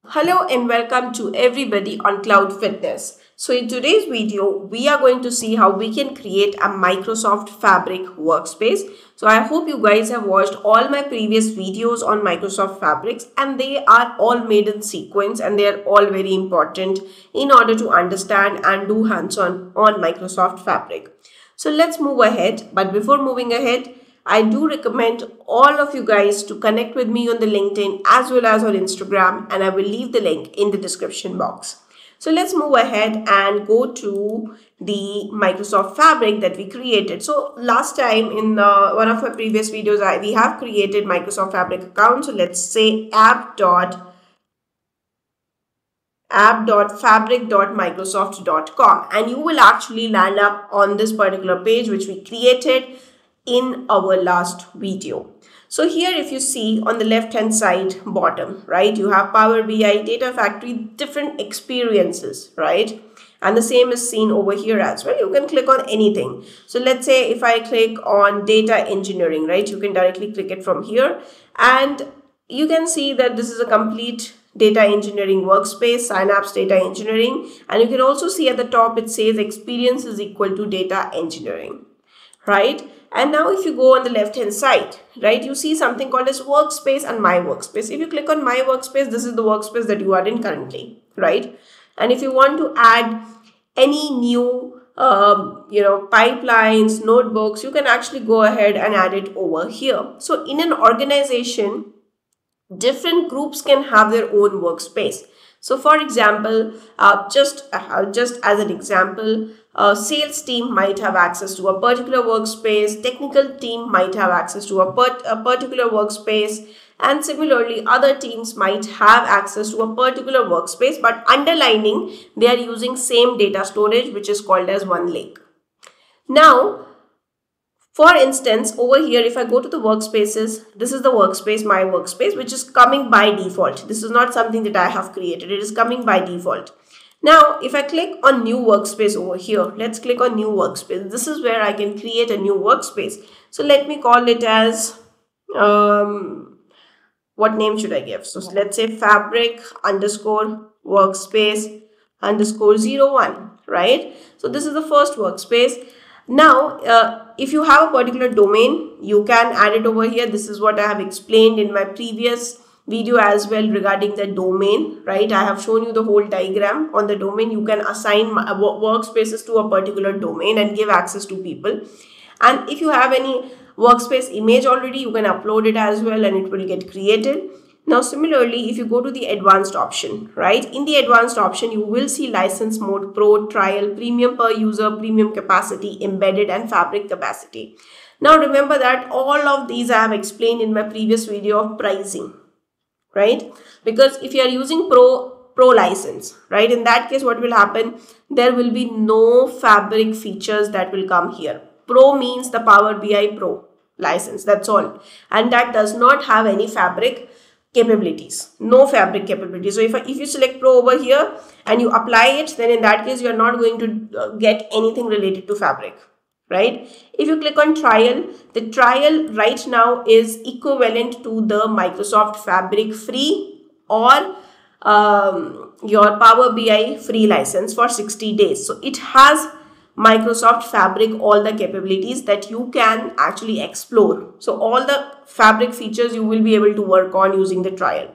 Hello and welcome to everybody on Cloud Fitness. So in today's video, we are going to see how we can create a Microsoft Fabric workspace. So I hope you guys have watched all my previous videos on Microsoft Fabrics and they are all made in sequence and they are all very important in order to understand and do hands-on on Microsoft Fabric. So let's move ahead. But before moving ahead, I do recommend all of you guys to connect with me on the LinkedIn as well as on Instagram, and I will leave the link in the description box. So let's move ahead and go to the Microsoft Fabric that we created. So last time in one of my previous videos, we have created Microsoft Fabric account. So let's say app.fabric.microsoft.com, and you will actually land up on this particular page which we created in our last video. So here if you see on the left hand side bottom, right, you have Power BI, Data Factory, different experiences, right? And the same is seen over here as well. You can click on anything. So let's say if I click on data engineering, right, you can directly click it from here and you can see that this is a complete data engineering workspace, Synapse Data Engineering, and you can also see at the top it says experience is equal to data engineering, right? And now if you go on the left hand side, right, you see something called as workspace and my workspace. If you click on my workspace, this is the workspace that you are in currently, right? And if you want to add any new pipelines, notebooks, you can actually go ahead and add it over here. So in an organization, different groups can have their own workspace. So for example, just as an example, sales team might have access to a particular workspace, technical team might have access to a particular workspace, and similarly other teams might have access to a particular workspace, but underlining they are using same data storage which is called as OneLake. Now, for instance, over here, if I go to the workspaces, this is the workspace, my workspace, which is coming by default. This is not something that I have created. It is coming by default. Now, if I click on new workspace over here, let's click on new workspace. This is where I can create a new workspace. So let me call it as, what name should I give? So let's say fabric underscore workspace underscore 01, right? So this is the first workspace. Now, if you have a particular domain, you can add it over here. This is what I have explained in my previous video as well regarding the domain, right? I have shown you the whole diagram on the domain. You can assign workspaces to a particular domain and give access to people. And if you have any workspace image already, you can upload it as well and it will get created. Now, similarly, if you go to the advanced option, right, in the advanced option, you will see license mode, pro, trial, premium per user, premium capacity, embedded, and fabric capacity. Now, remember that all of these I have explained in my previous video of pricing, right? Because if you are using pro license, right, in that case, what will happen? There will be no fabric features that will come here. Pro means the Power BI Pro license, that's all. And that does not have any fabric capabilities, no fabric capabilities. So if you select pro over here and you apply it, then in that case you are not going to get anything related to fabric, right? If you click on trial, the trial right now is equivalent to the Microsoft Fabric free or your Power BI free license for 60 days. So it has Microsoft Fabric, all the capabilities that you can actually explore. So all the fabric features you will be able to work on using the trial.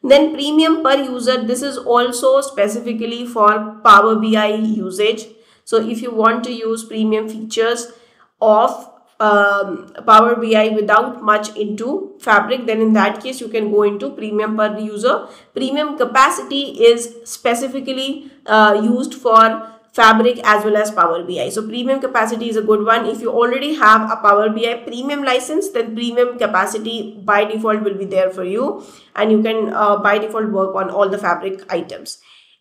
Then premium per user, this is also specifically for Power BI usage. So if you want to use premium features of Power BI without much into fabric, then in that case you can go into premium per user. Premium capacity is specifically used for fabric as well as Power BI. So premium capacity is a good one. If you already have a Power BI premium license, then premium capacity by default will be there for you and you can by default work on all the fabric items.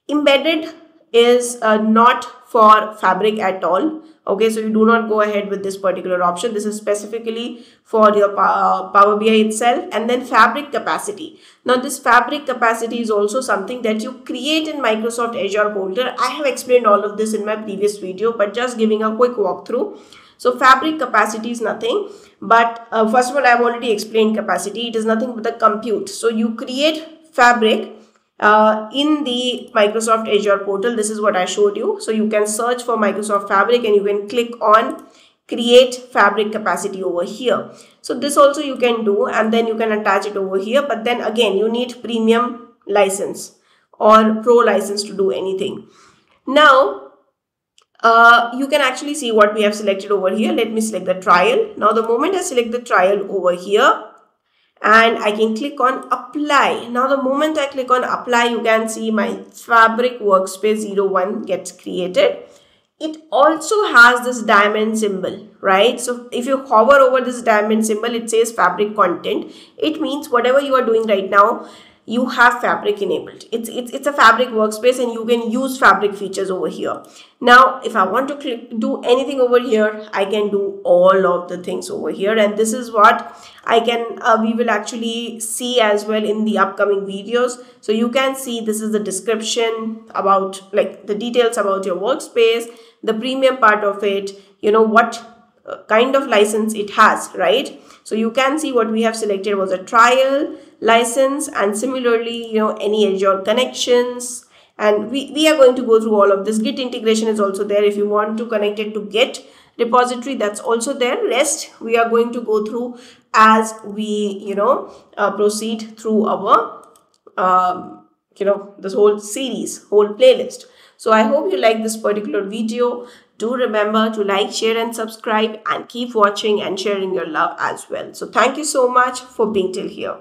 Embedded is not for fabric at all. Okay, so you do not go ahead with this particular option. This is specifically for your Power BI itself. And then fabric capacity. Now this fabric capacity is also something that you create in Microsoft Azure Bolder. I have explained all of this in my previous video, but just giving a quick walkthrough. So fabric capacity is nothing but first of all, I have already explained capacity. It is nothing but the compute. So you create fabric in the Microsoft Azure portal. This is what I showed you. So you can search for Microsoft Fabric and you can click on create fabric capacity over here. So this also you can do, and then you can attach it over here. But then again, you need premium license or pro license to do anything. Now, you can actually see what we have selected over here. Let me select the trial. Now, the moment I select the trial over here, and I can click on apply. Now, the moment I click on apply, you can see my Fabric Workspace 01 gets created. It also has this diamond symbol, right? So if you hover over this diamond symbol, it says Fabric content. It means whatever you are doing right now, you have Fabric enabled. It's a Fabric workspace and you can use Fabric features over here. Now, if I want to do anything over here, I can do all of the things over here. And this is what we will actually see as well in the upcoming videos. So you can see this is the description about like the details about your workspace, the premium part of it, you know, what kind of license it has, right? So you can see what we have selected was a trial license, and similarly, you know, any Azure connections, and we are going to go through all of this. Git integration is also there. If you want to connect it to Git repository, that's also there. Rest we are going to go through as we, you know, proceed through our you know, this whole series, whole playlist. So I hope you like this particular video. Do remember to like, share and subscribe, and keep watching and sharing your love as well. So thank you so much for being till here.